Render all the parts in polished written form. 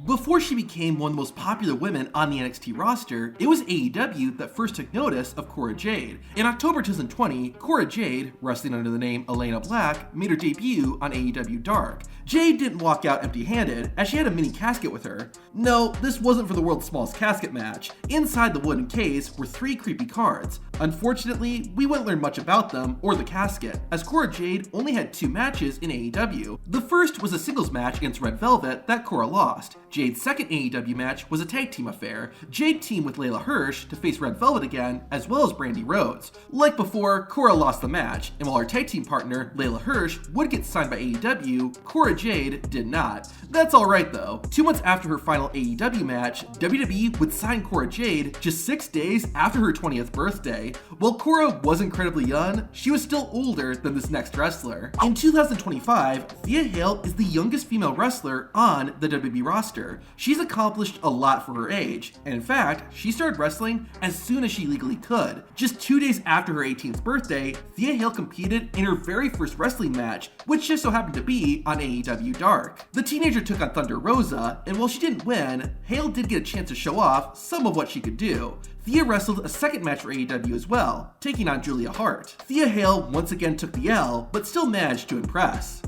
Before she became one of the most popular women on the NXT roster, it was AEW that first took notice of Cora Jade. In October 2020, Cora Jade, wrestling under the name Elena Black, made her debut on AEW Dark. Jade didn't walk out empty-handed, as she had a mini casket with her. No, this wasn't for the world's smallest casket match. Inside the wooden case were 3 creepy cards. Unfortunately, we wouldn't learn much about them or the casket, as Cora Jade only had 2 matches in AEW. The first was a singles match against Red Velvet that Cora lost. Jade's second AEW match was a tag team affair. Jade teamed with Layla Hirsch to face Red Velvet again, as well as Brandy Rhodes. Like before, Cora lost the match, and while her tag team partner, Layla Hirsch, would get signed by AEW, Cora Jade did not. That's alright though. 2 months after her final AEW match, WWE would sign Cora Jade just 6 days after her 20th birthday. While Cora was incredibly young, she was still older than this next wrestler. In 2025, Thea Hail is the youngest female wrestler on the WWE roster. She's accomplished a lot for her age, and in fact, she started wrestling as soon as she legally could. Just 2 days after her 18th birthday, Thea Hail competed in her very first wrestling match, which just so happened to be on AEW Dark. The teenager took on Thunder Rosa, and while she didn't win, Hail did get a chance to show off some of what she could do. Thea wrestled a second match for AEW as well, taking on Julia Hart. Thea Hail once again took the L, but still managed to impress.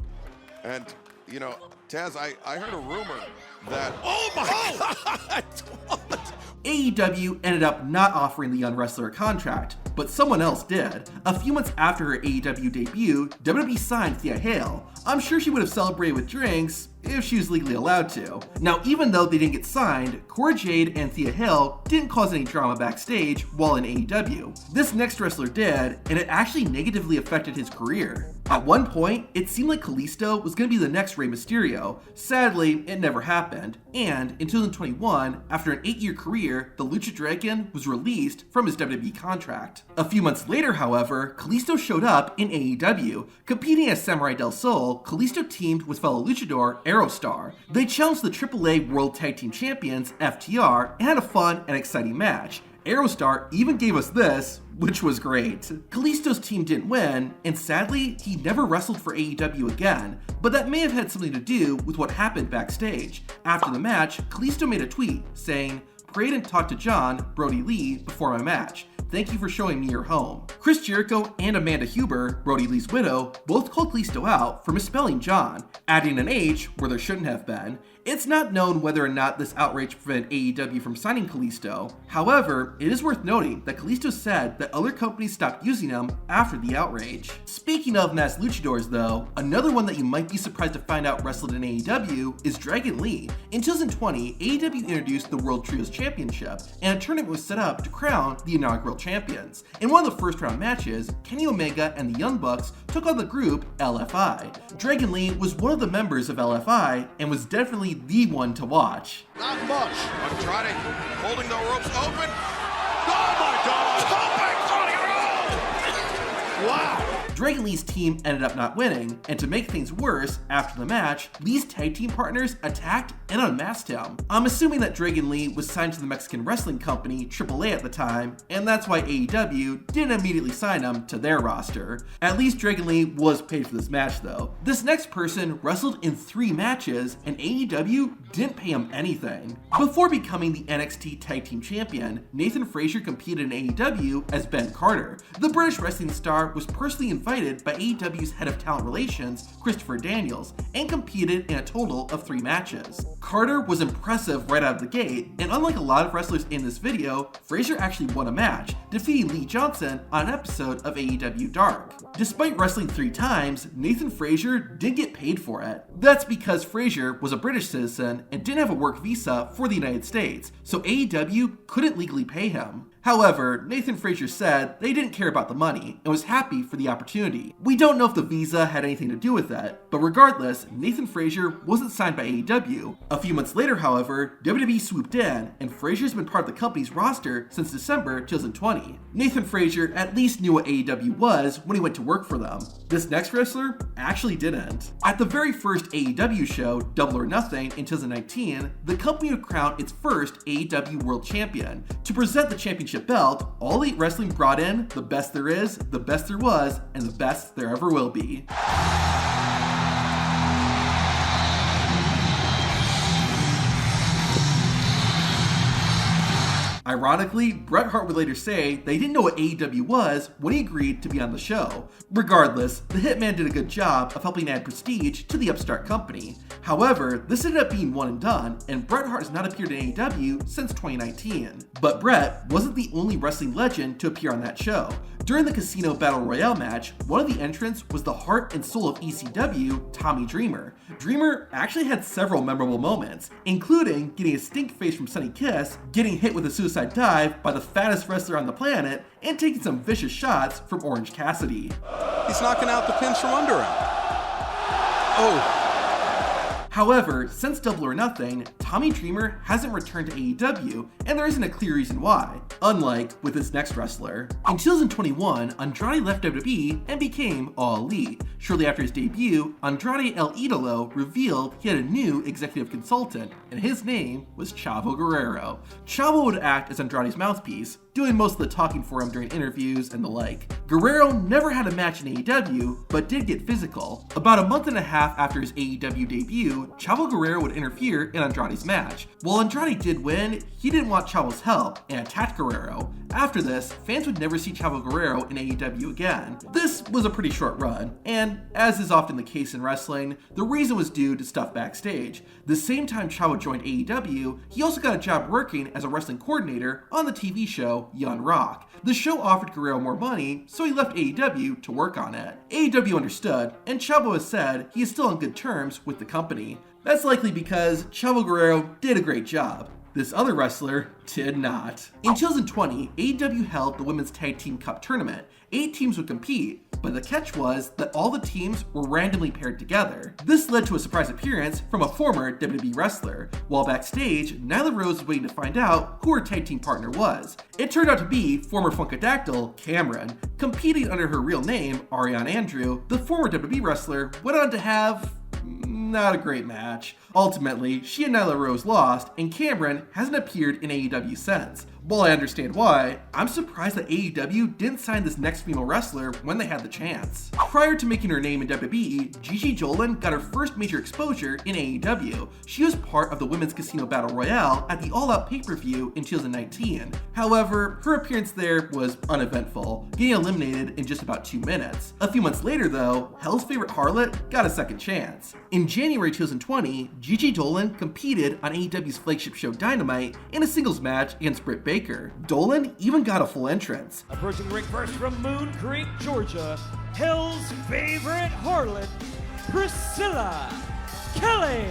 And, you know, Taz, I heard a rumor that... Oh my God! What? AEW ended up not offering the young wrestler a contract, but someone else did. A few months after her AEW debut, WWE signed Thea Hail. I'm sure she would have celebrated with drinks if she was legally allowed to. Now, even though they didn't get signed, Cora Jade and Thea Hail didn't cause any drama backstage while in AEW. This next wrestler did, and it actually negatively affected his career. At one point, it seemed like Kalisto was going to be the next Rey Mysterio. Sadly, it never happened, and in 2021, after an 8-year career, the Lucha Dragon was released from his WWE contract. A few months later, however, Kalisto showed up in AEW. Competing as Samurai del Sol, Kalisto teamed with fellow luchador Aerostar. They challenged the AAA World Tag Team Champions, FTR, and had a fun and exciting match. Aerostar even gave us this, which was great. Kalisto's team didn't win, and sadly, he never wrestled for AEW again, but that may have had something to do with what happened backstage. After the match, Kalisto made a tweet saying, "Prayed and talked to John, Brody Lee, before my match. Thank you for showing me your home." Chris Jericho and Amanda Huber, Brody Lee's widow, both called Kalisto out for misspelling John, adding an H where there shouldn't have been. It's not known whether or not this outrage prevented AEW from signing Kalisto. However, it is worth noting that Kalisto said that other companies stopped using him after the outrage. Speaking of masked luchadors though, another one that you might be surprised to find out wrestled in AEW is Dragon Lee. In 2020, AEW introduced the World Trios Championship, and a tournament was set up to crown the inaugural champions. In one of the first round matches, Kenny Omega and the Young Bucks took on the group LFI. Dragon Lee was one of the members of LFI and was definitely the one to watch. Not much. Andrade holding the ropes open. Oh my God! Wow! Dragon Lee's team ended up not winning, and to make things worse, after the match, Lee's tag team partners attacked and unmasked him. I'm assuming that Dragon Lee was signed to the Mexican wrestling company AAA at the time, and that's why AEW didn't immediately sign him to their roster. At least Dragon Lee was paid for this match though. This next person wrestled in 3 matches, and AEW didn't pay him anything. Before becoming the NXT Tag Team Champion, Nathan Frazer competed in AEW as Ben Carter. The British wrestling star was personally invited by AEW's head of talent relations, Christopher Daniels, and competed in a total of 3 matches. Carter was impressive right out of the gate, and unlike a lot of wrestlers in this video, Frazer actually won a match, defeating Lee Johnson on an episode of AEW Dark. Despite wrestling 3 times, Nathan Frazer didn't get paid for it. That's because Frazer was a British citizen and didn't have a work visa for the United States, so AEW couldn't legally pay him. However, Nathan Frazer said they didn't care about the money and was happy for the opportunity. We don't know if the visa had anything to do with that, but regardless, Nathan Frazer wasn't signed by AEW. A few months later, however, WWE swooped in, and Frazer's been part of the company's roster since December 2020. Nathan Frazer at least knew what AEW was when he went to work for them. This next wrestler actually didn't. At the very first AEW show, Double or Nothing, in 2019, the company would crown its first AEW World Champion. To present the championship belt, All Elite Wrestling brought in the best there is, the best there was, and the best there ever will be. Ironically, Bret Hart would later say they didn't know what AEW was when he agreed to be on the show. Regardless, the Hitman did a good job of helping add prestige to the upstart company. However, this ended up being one and done, and Bret Hart has not appeared in AEW since 2019. But Bret wasn't the only wrestling legend to appear on that show. During the Casino Battle Royale match, one of the entrants was the heart and soul of ECW, Tommy Dreamer. Dreamer actually had several memorable moments, including getting a stink face from Sonny Kiss, getting hit with a suicide dive by the fattest wrestler on the planet, and taking some vicious shots from Orange Cassidy. He's knocking out the pins from under him. Oh. However, since Double or Nothing, Tommy Dreamer hasn't returned to AEW, and there isn't a clear reason why, unlike with his next wrestler. In 2021, Andrade left WWE and became All Elite. Shortly after his debut, Andrade El Idolo revealed he had a new executive consultant, and his name was Chavo Guerrero. Chavo would act as Andrade's mouthpiece, doing most of the talking for him during interviews and the like. Guerrero never had a match in AEW, but did get physical. About a month and a half after his AEW debut, Chavo Guerrero would interfere in Andrade's match. While Andrade did win, he didn't want Chavo's help and attacked Guerrero. After this, fans would never see Chavo Guerrero in AEW again. This was a pretty short run, and as is often the case in wrestling, the reason was due to stuff backstage. The same time Chavo joined AEW, he also got a job working as a wrestling coordinator on the TV show Young Rock. The show offered Guerrero more money, so he left AEW to work on it. AEW understood, and Chavo has said he is still on good terms with the company. That's likely because Chavo Guerrero did a great job. This other wrestler did not. In 2020, AEW held the Women's Tag Team Cup tournament. 8 teams would compete, but the catch was that all the teams were randomly paired together. This led to a surprise appearance from a former WWE wrestler. While backstage, Nyla Rose was waiting to find out who her tag team partner was. It turned out to be former Funkadactyl, Cameron. Competing under her real name, Ariane Andrew, the former WWE wrestler went on to have not a great match. Ultimately, she and Nyla Rose lost, and Cameron hasn't appeared in AEW since. While I understand why, I'm surprised that AEW didn't sign this next female wrestler when they had the chance. Prior to making her name in WWE, Gigi Dolin got her first major exposure in AEW. She was part of the Women's Casino Battle Royale at the All Out pay-per-view in 2019. However, her appearance there was uneventful, getting eliminated in just about 2 minutes. A few months later though, Hell's favorite harlot got a second chance. In January 2020, Gigi Dolin competed on AEW's flagship show Dynamite in a singles match against Britt Baker. Dolin even got a full entrance. Approaching the ring first from Moon Creek, Georgia, Hell's favorite harlot, Priscilla Kelly.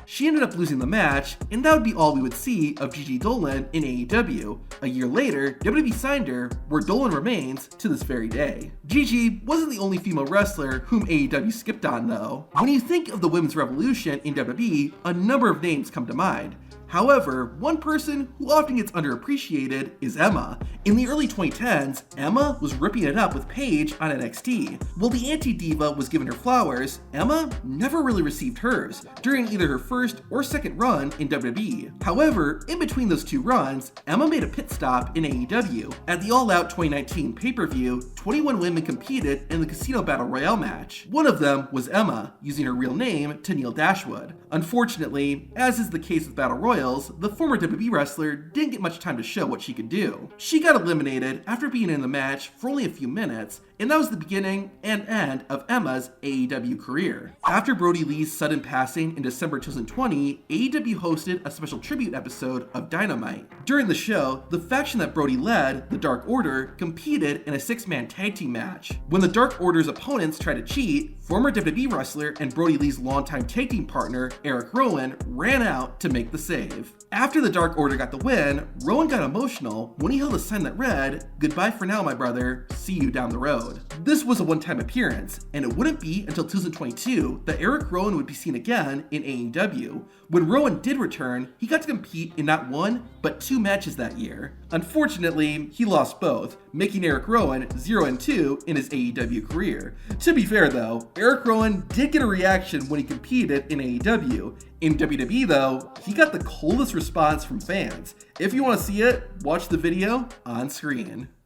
She ended up losing the match, and that would be all we would see of Gigi Dolin in AEW. A year later, WWE signed her, where Dolin remains to this very day. Gigi wasn't the only female wrestler whom AEW skipped on though. When you think of the women's revolution in WWE, a number of names come to mind. However, one person who often gets underappreciated is Emma. In the early 2010s, Emma was ripping it up with Paige on NXT. While the anti-diva was given her flowers, Emma never really received hers during either her first or second run in WWE. However, in between those 2 runs, Emma made a pit stop in AEW. At the All Out 2019 pay-per-view, 21 women competed in the Casino Battle Royale match. One of them was Emma, using her real name, Tenille Dashwood. Unfortunately, as is the case with Battle Royale, the former WWE wrestler didn't get much time to show what she could do. She got eliminated after being in the match for only a few minutes, and that was the beginning and end of Emma's AEW career. After Brody Lee's sudden passing in December 2020, AEW hosted a special tribute episode of Dynamite. During the show, the faction that Brody led, the Dark Order, competed in a 6-man tag team match. When the Dark Order's opponents tried to cheat, former WWE wrestler and Brody Lee's longtime tag team partner, Eric Rowan, ran out to make the save. After the Dark Order got the win, Rowan got emotional when he held a sign that read, "Goodbye for now, my brother, see you down the road." This was a one-time appearance, and it wouldn't be until 2022 that Eric Rowan would be seen again in AEW. When Rowan did return, he got to compete in not 1, but 2 matches that year. Unfortunately, he lost both, making Eric Rowan 0-2 in his AEW career. To be fair though, Eric Rowan did get a reaction when he competed in AEW. In WWE though, he got the coldest response from fans. If you want to see it, watch the video on screen.